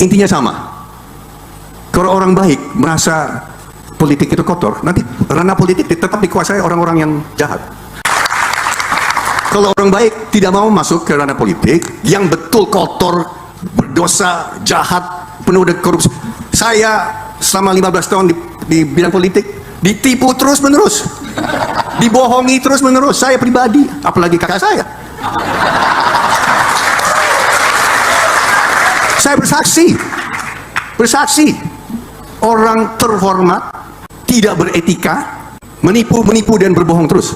Intinya sama. Kalau orang baik merasa politik itu kotor, nanti ranah politik tetap dikuasai orang-orang yang jahat. Kalau orang baik tidak mau masuk ke ranah politik yang betul kotor, berdosa, jahat, penuh dengan korupsi. Saya selama 15 tahun di bidang politik ditipu terus-menerus, dibohongi terus-menerus. Saya pribadi, apalagi kakak saya. Saya bersaksi, orang terhormat, tidak beretika, menipu dan berbohong terus.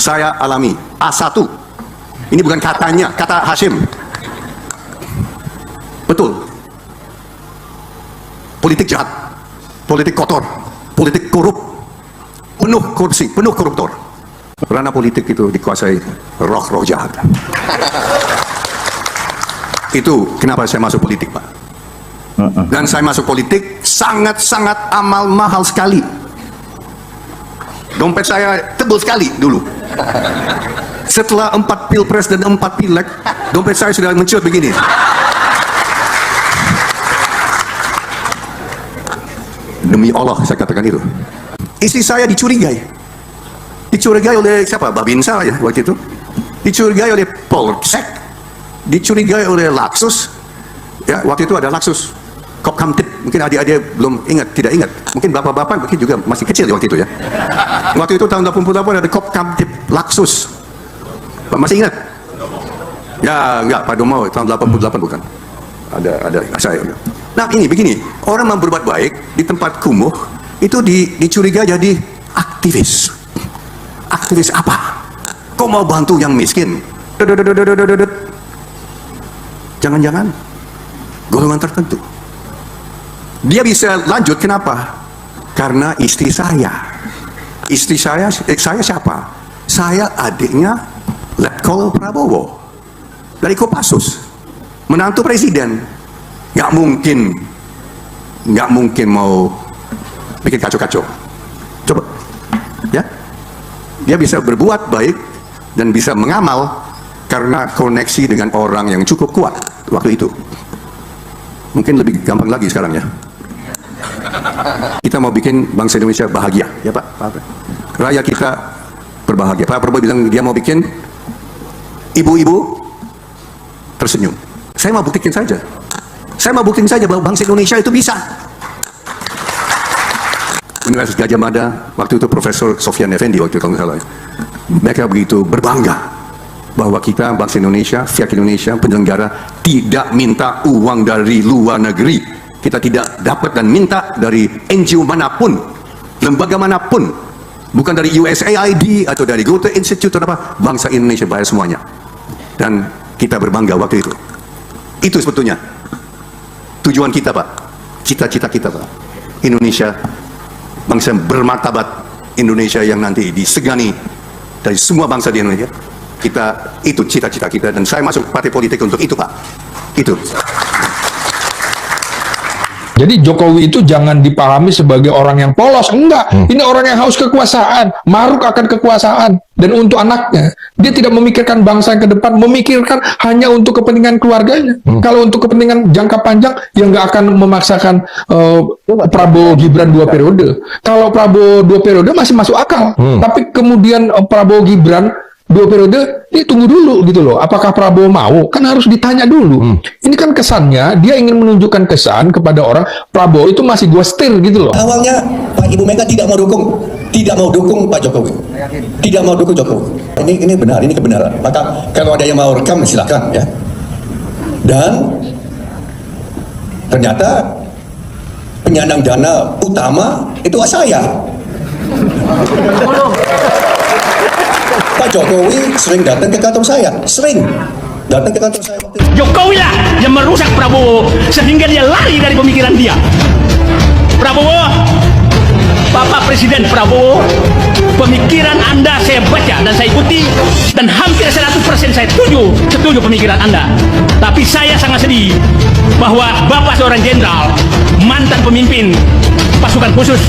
Saya alami A1. Ini bukan katanya, kata Hashim. Betul. Politik jahat, politik kotor, politik korup, penuh korupsi, penuh koruptor. Ranah politik itu dikuasai roh-roh jahat. Itu kenapa saya masuk politik, Pak. Dan saya masuk politik sangat-sangat amal mahal sekali. Dompet saya tebal sekali dulu. Setelah 4 pilpres dan 4 pileg, dompet saya sudah mencuat begini. Demi Allah saya katakan itu. Istri saya dicurigai oleh siapa? Babinsa ya waktu itu. Dicurigai oleh Polsek, dicurigai oleh Laksus. Ya, waktu itu ada Laksus Kopkamtib, mungkin adik-adik belum ingat, tidak ingat. Mungkin bapak-bapak mungkin juga masih kecil ya waktu itu ya. Waktu itu tahun 88 ada Kopkamtib Laksus. Pak masih ingat? Ya, enggak, Pak Domo tahun 88 bukan. Ada saya. Nah, ini begini, orang mau berbuat baik di tempat kumuh itu dicurigai jadi aktivis. Aktivis apa? Kau mau bantu yang miskin? Jangan-jangan golongan tertentu. Dia bisa lanjut, kenapa? Karena istri saya. Istri saya siapa? Saya adiknya Letkol Prabowo dari Kopassus, menantu presiden. Nggak mungkin mau bikin kacau-kacau. Coba, ya? Dia bisa berbuat baik dan bisa mengamal karena koneksi dengan orang yang cukup kuat waktu itu. Mungkin lebih gampang lagi sekarang ya. Kita mau bikin bangsa Indonesia bahagia, ya Pak. Rakyat kita berbahagia. Pak Prabowo bilang dia mau bikin ibu-ibu tersenyum. Saya mau buktikan saja. Saya mau buktiin saja bahwa bangsa Indonesia itu bisa. Universitas Gajah Mada, waktu itu Profesor Sofyan Effendi waktu itu kalau nggak salah. Mereka begitu berbangga bahwa kita bangsa Indonesia, pihak Indonesia, penyelenggara tidak minta uang dari luar negeri. Kita tidak dapat dan minta dari NGO manapun, lembaga manapun, bukan dari USAID atau dari Goethe Institute atau apa. Bangsa Indonesia bayar semuanya. Dan kita berbangga waktu itu. Itu sebetulnya tujuan kita, Pak. Cita-cita kita, Pak. Indonesia, bangsa bermartabat, Indonesia yang nanti disegani dari semua bangsa di Indonesia. Itu cita-cita kita, dan saya masuk partai politik untuk itu, Pak. Itu. Jadi Jokowi itu jangan dipahami sebagai orang yang polos, enggak. Ini orang yang haus kekuasaan, maruk akan kekuasaan, dan untuk anaknya. Dia tidak memikirkan bangsa yang ke depan, memikirkan hanya untuk kepentingan keluarganya. Kalau untuk kepentingan jangka panjang, ya nggak akan memaksakan Prabowo Gibran 2 periode. Kalau Prabowo 2 periode masih masuk akal, tapi kemudian Prabowo Gibran 2 periode, ini tunggu dulu gitu loh. Apakah Prabowo mau? Kan harus ditanya dulu. Ini kan kesannya, dia ingin menunjukkan kesan kepada orang, Prabowo itu masih gua setir gitu loh. Awalnya Pak Ibu Mega tidak mau dukung Pak Jokowi. Tidak mau dukung Jokowi. Ini benar, ini kebenaran. Maka kalau ada yang mau rekam, silakan ya. Dan ternyata penyandang dana utama itu saya. Pak Jokowi sering datang ke kantor saya, Jokowi lah yang merusak Prabowo sehingga dia lari dari pemikiran dia. Prabowo, Bapak Presiden Prabowo, pemikiran Anda saya baca dan saya ikuti, dan hampir 100% saya setuju pemikiran Anda. Tapi saya sangat sedih bahwa Bapak seorang jenderal, mantan pemimpin pasukan khusus,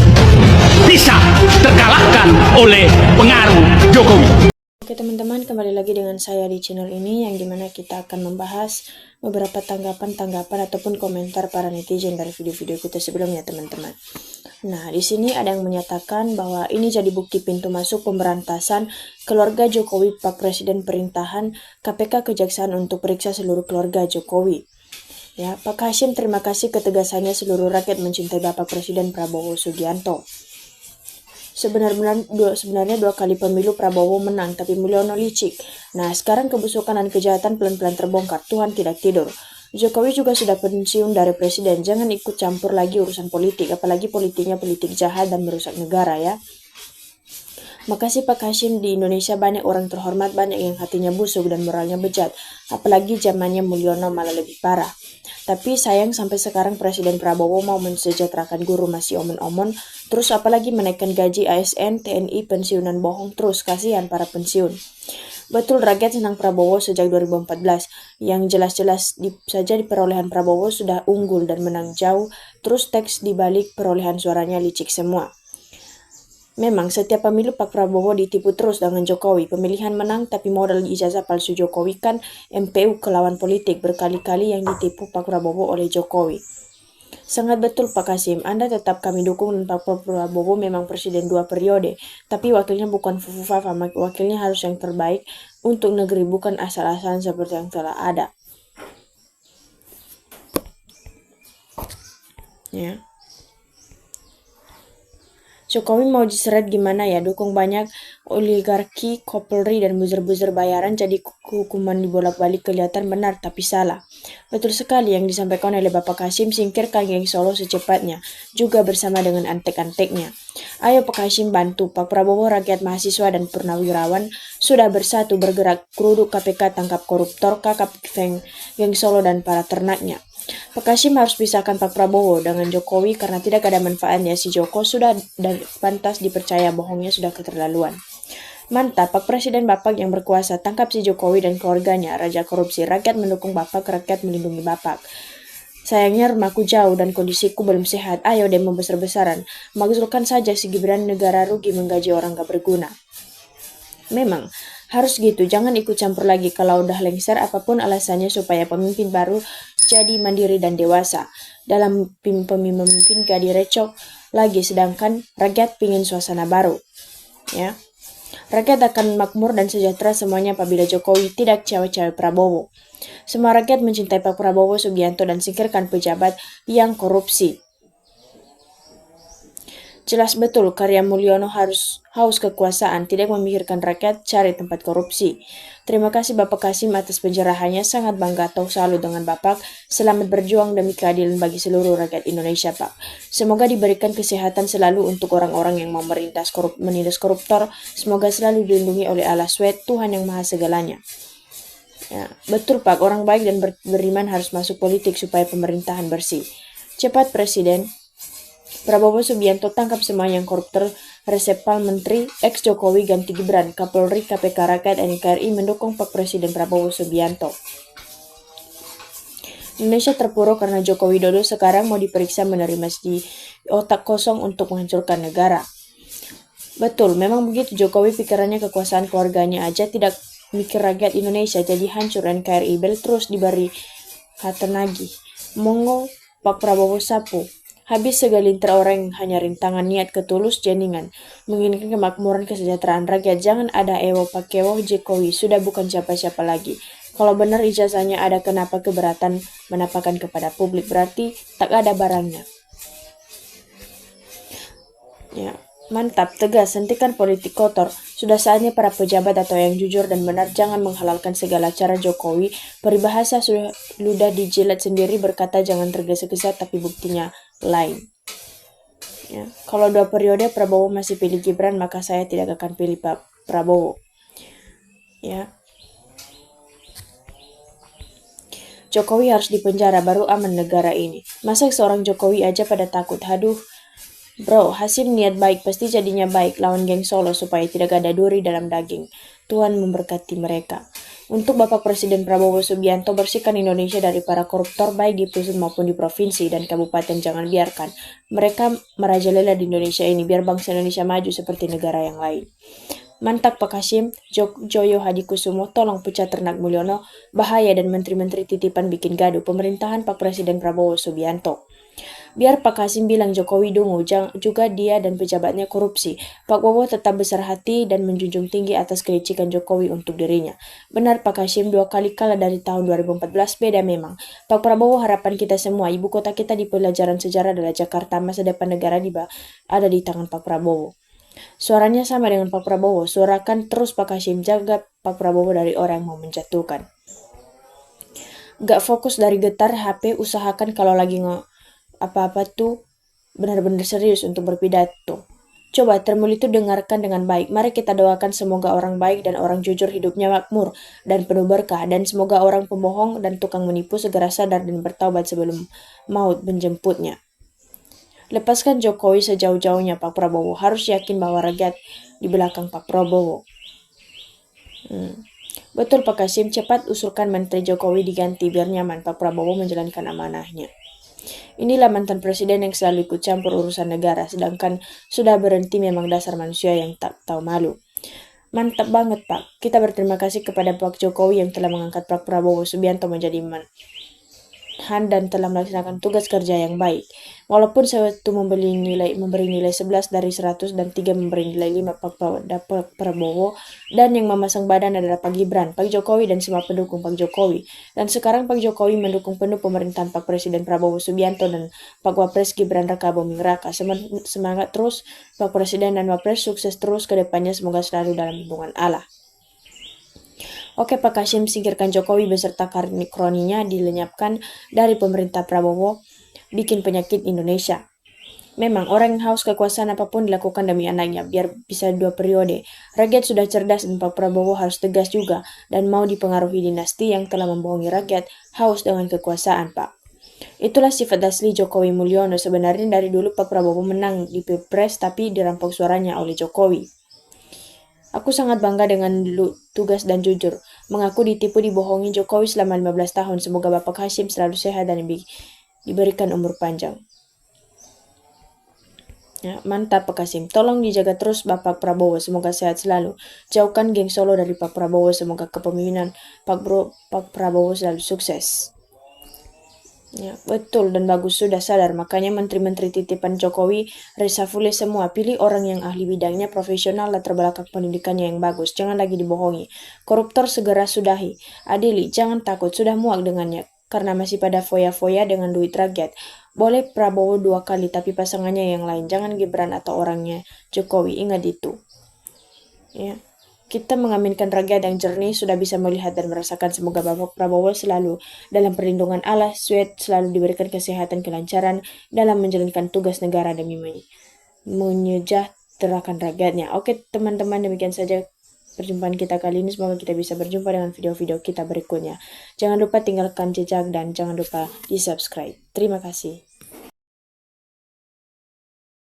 bisa terkalahkan oleh pengaruh Jokowi. Oke teman-teman, kembali lagi dengan saya di channel ini yang dimana kita akan membahas beberapa tanggapan-tanggapan ataupun komentar para netizen dari video-video kita sebelumnya teman-teman. Nah, di sini ada yang menyatakan bahwa ini jadi bukti pintu masuk pemberantasan keluarga Jokowi, Pak Presiden perintahan KPK Kejaksaan untuk periksa seluruh keluarga Jokowi. Ya, Pak Hashim terima kasih ketegasannya seluruh rakyat mencintai Bapak Presiden Prabowo Subianto. Sebenarnya dua kali pemilu Prabowo menang, tapi Mulyono licik. Nah, sekarang kebusukan dan kejahatan pelan-pelan terbongkar. Tuhan tidak tidur. Jokowi juga sudah pensiun dari presiden. Jangan ikut campur lagi urusan politik, apalagi politiknya politik jahat dan merusak negara ya. Makasih Pak Hashim, di Indonesia banyak orang terhormat, banyak yang hatinya busuk dan moralnya bejat. Apalagi zamannya Mulyono malah lebih parah. Tapi sayang sampai sekarang Presiden Prabowo mau mensejahterakan guru masih omon-omon, terus apalagi menaikkan gaji ASN, TNI, pensiunan bohong terus, kasihan para pensiun. Betul rakyat senang Prabowo sejak 2014, yang jelas-jelas saja di perolehan Prabowo sudah unggul dan menang jauh, terus teks dibalik perolehan suaranya licik semua. Memang setiap pemilu Pak Prabowo ditipu terus dengan Jokowi. Pemilihan menang tapi modal ijazah palsu Jokowi kan MPU ke lawan politik, berkali-kali yang ditipu Pak Prabowo oleh Jokowi. Sangat betul Pak Hashim, Anda tetap kami dukung dan Pak Prabowo memang presiden 2 periode. Tapi wakilnya bukan fufu-fafa, wakilnya harus yang terbaik untuk negeri, bukan asal-asalan seperti yang telah ada. Ya. Jokowi mau diseret gimana ya, dukung banyak oligarki, Kopelri dan buzzer-buzzer bayaran, jadi hukuman dibolak-balik kelihatan benar tapi salah. Betul sekali yang disampaikan oleh Bapak Hashim, singkirkan geng Solo secepatnya, juga bersama dengan antek-anteknya. Ayo Pak Hashim bantu, Pak Prabowo, rakyat, mahasiswa dan purnawirawan sudah bersatu bergerak, keruduk KPK tangkap koruptor, kakap geng Solo dan para ternaknya. Pak Hashim harus pisahkan Pak Prabowo dengan Jokowi karena tidak ada manfaatnya. Si Joko sudah dan pantas dipercaya, bohongnya sudah keterlaluan. Mantap, Pak Presiden Bapak yang berkuasa, tangkap si Jokowi dan keluarganya, raja korupsi. Rakyat mendukung Bapak, rakyat melindungi Bapak. Sayangnya rumahku jauh dan kondisiku belum sehat. Ayo demo besar-besaran. Makzulkan saja si Gibran, negara rugi menggaji orang gak berguna. Memang harus gitu, jangan ikut campur lagi. Kalau udah lengser apapun alasannya supaya pemimpin baru jadi mandiri dan dewasa. Dalam pemimpin gak direcok lagi, sedangkan rakyat pingin suasana baru. Ya, rakyat akan makmur dan sejahtera semuanya apabila Jokowi tidak cawe-cawe Prabowo. Semua rakyat mencintai Pak Prabowo Subianto dan singkirkan pejabat yang korupsi. Jelas betul karya Mulyono harus haus kekuasaan, tidak memikirkan rakyat, cari tempat korupsi. Terima kasih Bapak Hashim atas penjarahannya, sangat bangga atau salut dengan Bapak. Selamat berjuang demi keadilan bagi seluruh rakyat Indonesia Pak. Semoga diberikan kesehatan selalu untuk orang-orang yang mau menindas koruptor. Semoga selalu dilindungi oleh Allah SWT, Tuhan yang Maha Segalanya. Ya, betul Pak, orang baik dan beriman harus masuk politik supaya pemerintahan bersih. Cepat Presiden Prabowo Subianto tangkap semua yang koruptor, resepal menteri, ex-Jokowi ganti Gibran, Kapolri, KPK, rakyat, NKRI mendukung Pak Presiden Prabowo Subianto. Indonesia terpuruk karena Joko Widodo sekarang mau diperiksa menerima di otak kosong untuk menghancurkan negara. Betul, memang begitu Jokowi pikirannya kekuasaan keluarganya aja, tidak mikir rakyat Indonesia, jadi hancur NKRI, bel terus diberi hatenagi. Monggo Pak Prabowo sapu. Habis segelintir orang yang hanya rintangan niat ketulus jeningan, menginginkan kemakmuran kesejahteraan rakyat. Jangan ada ewo pakewo Jokowi, sudah bukan siapa-siapa lagi. Kalau benar ijazahnya ada, kenapa keberatan menampakkan kepada publik? Berarti tak ada barangnya. Ya, mantap, tegas, hentikan politik kotor. Sudah saatnya para pejabat atau yang jujur dan benar jangan menghalalkan segala cara Jokowi. Peribahasa sudah ludah dijilat sendiri, berkata jangan tergesa-gesa tapi buktinya lain. Ya, kalau 2 periode Prabowo masih pilih Gibran, maka saya tidak akan pilih Pak Prabowo. Ya. Jokowi harus dipenjara baru aman negara ini. Masa seorang Jokowi aja pada takut? Haduh. Bro, Hashim niat baik, pasti jadinya baik. Lawan geng Solo supaya tidak ada duri dalam daging. Tuhan memberkati mereka. Untuk Bapak Presiden Prabowo Subianto, bersihkan Indonesia dari para koruptor baik di pusat maupun di provinsi dan kabupaten. Jangan biarkan mereka merajalela di Indonesia ini, biar bangsa Indonesia maju seperti negara yang lain. Mantap Pak Hashim, Joyo Hadikusumo, tolong pecat Ternak Mulyono, bahaya dan menteri-menteri titipan bikin gaduh pemerintahan Pak Presiden Prabowo Subianto. Biar Pak Hashim bilang Jokowi dungu, juga dia dan pejabatnya korupsi. Pak Prabowo tetap besar hati dan menjunjung tinggi atas kelicikan Jokowi untuk dirinya. Benar Pak Hashim 2 kali kalah dari tahun 2014, beda memang. Pak Prabowo harapan kita semua, ibu kota kita di pelajaran sejarah adalah Jakarta, masa depan negara ada di tangan Pak Prabowo. Suaranya sama dengan Pak Prabowo, suarakan terus Pak Hashim, jaga Pak Prabowo dari orang yang mau menjatuhkan. Gak fokus dari getar HP, usahakan kalau lagi apa-apa tuh benar-benar serius untuk berpidato. Coba Termul itu dengarkan dengan baik. Mari kita doakan semoga orang baik dan orang jujur hidupnya makmur dan penuh berkah, dan semoga orang pembohong dan tukang menipu segera sadar dan bertaubat sebelum maut menjemputnya. Lepaskan Jokowi sejauh-jauhnya Pak Prabowo. Harus yakin bahwa rakyat di belakang Pak Prabowo. Betul Pak Hashim, cepat usulkan Menteri Jokowi diganti biar nyaman Pak Prabowo menjalankan amanahnya. Inilah mantan presiden yang selalu ikut campur urusan negara, sedangkan sudah berhenti memang dasar manusia yang tak tahu malu. Mantap banget Pak. Kita berterima kasih kepada Pak Jokowi yang telah mengangkat Pak Prabowo Subianto menjadi dan telah melaksanakan tugas kerja yang baik. Walaupun saya itu memberi nilai 11 dari 100 dan 3 memberi nilai 5 Pak Prabowo, dan yang memasang badan adalah Pak Gibran, Pak Jokowi dan semua pendukung Pak Jokowi. Dan sekarang Pak Jokowi mendukung penuh pemerintahan Pak Presiden Prabowo Subianto dan Pak Wapres Gibran Raka Buming Raka. Semangat terus Pak Presiden dan Wapres, sukses terus ke depannya, semoga selalu dalam lindungan Allah. Oke Pak Hashim, singkirkan Jokowi beserta kroninya, dilenyapkan dari pemerintah Prabowo, bikin penyakit Indonesia. Memang orang yang haus kekuasaan apapun dilakukan demi anaknya, biar bisa 2 periode. Rakyat sudah cerdas dan Pak Prabowo harus tegas juga, dan mau dipengaruhi dinasti yang telah membohongi rakyat, haus dengan kekuasaan Pak. Itulah sifat asli Jokowi Mulyono. Sebenarnya dari dulu Pak Prabowo menang di Pilpres, tapi dirampok suaranya oleh Jokowi. Aku sangat bangga dengan tugas dan jujur. Mengaku ditipu dibohongi Jokowi selama 15 tahun. Semoga Bapak Hashim selalu sehat dan diberikan umur panjang. Ya, mantap Pak Hashim. Tolong dijaga terus Bapak Prabowo. Semoga sehat selalu. Jauhkan geng Solo dari Pak Prabowo. Semoga kepemimpinan Pak Prabowo selalu sukses. Ya, betul dan bagus, sudah sadar. Makanya menteri-menteri titipan Jokowi reshuffle semua. Pilih orang yang ahli bidangnya, profesional, latar belakang pendidikannya yang bagus. Jangan lagi dibohongi. Koruptor segera sudahi. Adili, jangan takut, sudah muak dengannya. Karena masih pada foya-foya dengan duit rakyat. Boleh Prabowo 2 kali, tapi pasangannya yang lain. Jangan Gibran atau orangnya Jokowi. Ingat itu. Ya. Kita mengaminkan rakyat yang jernih, sudah bisa melihat dan merasakan. Semoga Bapak Prabowo selalu dalam perlindungan Allah, selalu diberikan kesehatan, kelancaran dalam menjalankan tugas negara demi menyejahterakan rakyatnya. Oke teman-teman, demikian saja perjumpaan kita kali ini. Semoga kita bisa berjumpa dengan video-video kita berikutnya. Jangan lupa tinggalkan jejak dan jangan lupa di subscribe. Terima kasih.